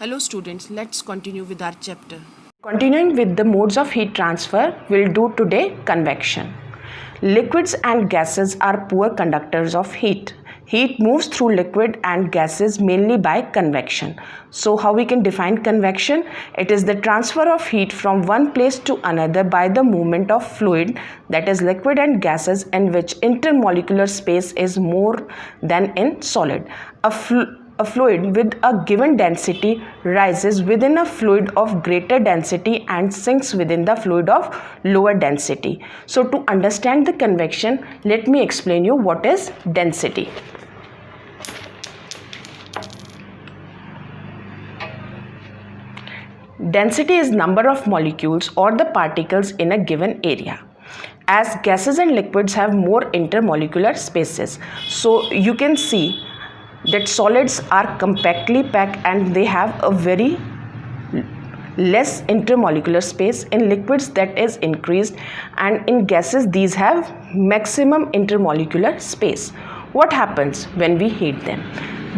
Hello students, let's continue with our chapter. Continuing with the modes of heat transfer, we'll do today convection. Liquids and gases are poor conductors of heat. Heat moves through liquid and gases mainly by convection. So how we can define convection? It is the transfer of heat from one place to another by the movement of fluid, that is liquid and gases, in which intermolecular space is more than in solid. A fluid with a given density rises within a fluid of greater density and sinks within the fluid of lower density. So to understand the convection, let me explain you what is density. Density is number of molecules or the particles in a given area. As gases and liquids have more intermolecular spaces, so you can see that solids are compactly packed and they have a very less intermolecular space. In liquids that is increased, and in gases these have maximum intermolecular space. What happens when we heat them?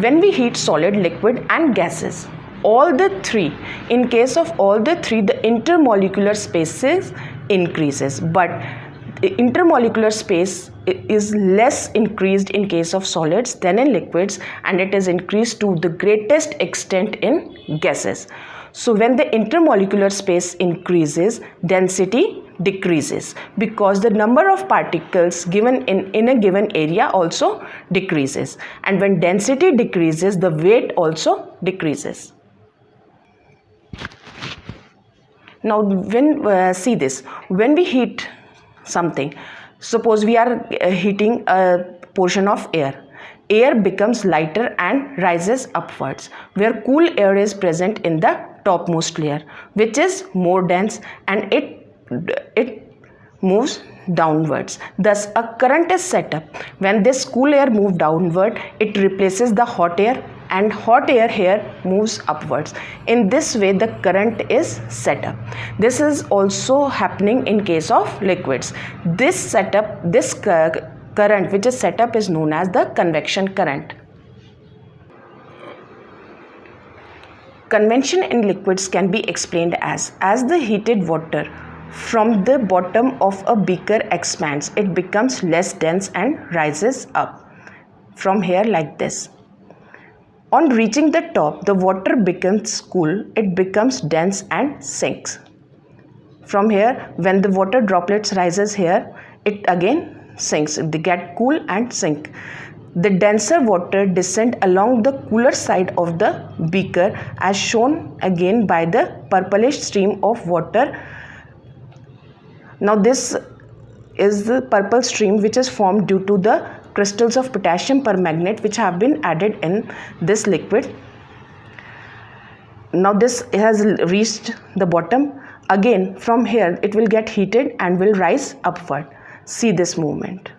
When we heat solid, liquid and gases, all the three, in case of all the three, the intermolecular spaces increases, but intermolecular space is less increased in case of solids than in liquids, and it is increased to the greatest extent in gases. So when the intermolecular space increases, density decreases because the number of particles given in a given area also decreases, and when density decreases, the weight also decreases. Now see this, when we heat something, suppose we are heating a portion of air. Air becomes lighter and rises upwards, where cool air is present in the topmost layer, which is more dense, and it moves downwards. Thus a current is set up. When this cool air moves downward, it replaces the hot air, and hot air here moves upwards. In this way the current is set up. This is also happening in case of liquids. This current which is set up is known as the convection current. Convection in liquids can be explained as the heated water from the bottom of a beaker expands, it becomes less dense and rises up from here like this. On reaching the top, the water becomes cool, it becomes dense and sinks. From here, when the water droplets rises here, it again sinks. They get cool and sink. The denser water descend along the cooler side of the beaker, as shown again by the purplish stream of water. Now this is the purple stream which is formed due to the crystals of potassium permanganate which have been added in this liquid. Now this has reached the bottom. Again from here it will get heated and will rise upward. See this movement.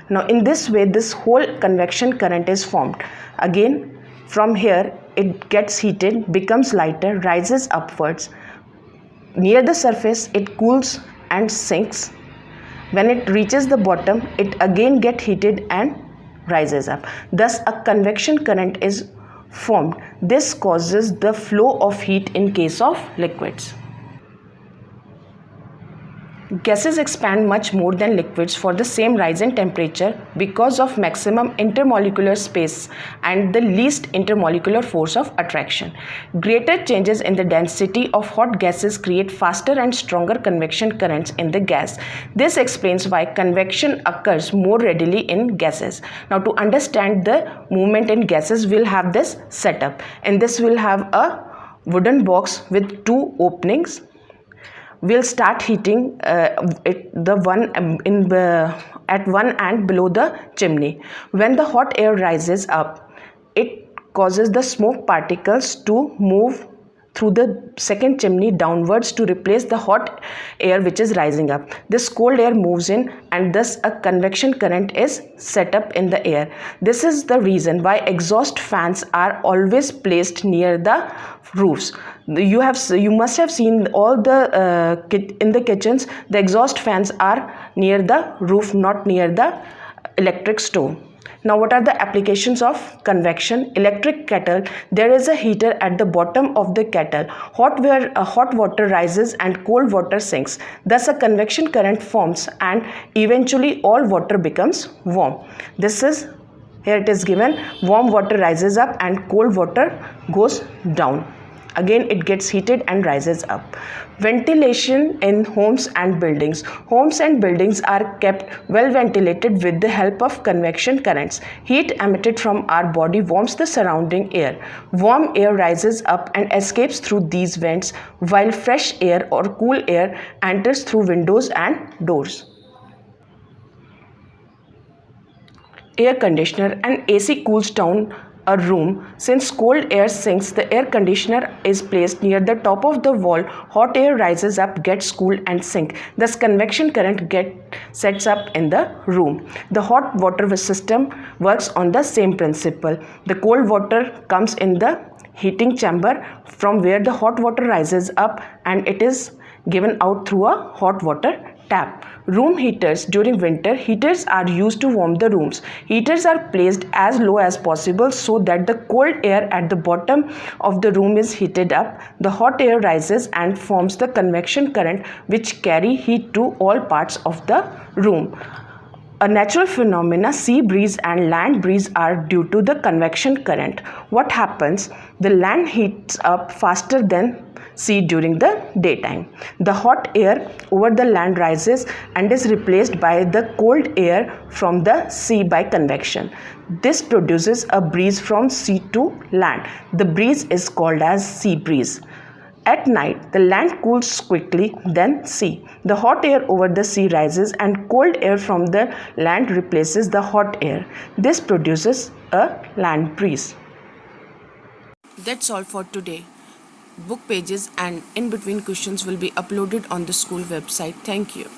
Now in this way this whole convection current is formed. Again from here it gets heated, becomes lighter, rises upwards. Near the surface it cools and sinks. When it reaches the bottom, it again gets heated and rises up. Thus a convection current is formed. This causes the flow of heat in case of liquids. Gases expand much more than liquids for the same rise in temperature because of maximum intermolecular space and the least intermolecular force of attraction. Greater changes in the density of hot gases create faster and stronger convection currents in the gas. This explains why convection occurs more readily in gases. Now to understand the movement in gases, we'll have this setup. In this we'll have a wooden box with two openings. We'll start heating at one end below the chimney. When the hot air rises up, it causes the smoke particles to move through the second chimney downwards to replace the hot air which is rising up. This cold air moves in, and thus a convection current is set up in the air. This is the reason why exhaust fans are always placed near the roofs. You must have seen all the in the kitchens, the exhaust fans are near the roof, not near the electric stove. Now, what are the applications of convection? Electric kettle. There is a heater at the bottom of the kettle. Hot water rises and cold water sinks. Thus, a convection current forms and eventually all water becomes warm. Here it is given, warm water rises up and cold water goes down. Again, it gets heated and rises up. Ventilation in homes and buildings. Homes and buildings are kept well ventilated with the help of convection currents. Heat emitted from our body warms the surrounding air. Warm air rises up and escapes through these vents, while fresh air or cool air enters through windows and doors. Air conditioner. An AC cools down a room. Since cold air sinks, the air conditioner is placed near the top of the wall. Hot air rises up, gets cooled and sink. Thus, convection current sets up in the room. The hot water system works on the same principle. The cold water comes in the heating chamber from where the hot water rises up and it is given out through a hot water tap. Room heaters. During winter, heaters are used to warm the rooms. Heaters are placed as low as possible so that the cold air at the bottom of the room is heated up. The hot air rises and forms the convection current which carry heat to all parts of the room. A natural phenomena, sea breeze and land breeze are due to the convection current. What happens? The land heats up faster than sea during the daytime. The hot air over the land rises and is replaced by the cold air from the sea by convection. This produces a breeze from sea to land. The breeze is called as sea breeze. At night, the land cools quickly, then sea. The hot air over the sea rises and cold air from the land replaces the hot air. This produces a land breeze. That's all for today. Book pages and in between questions will be uploaded on the school website. Thank you.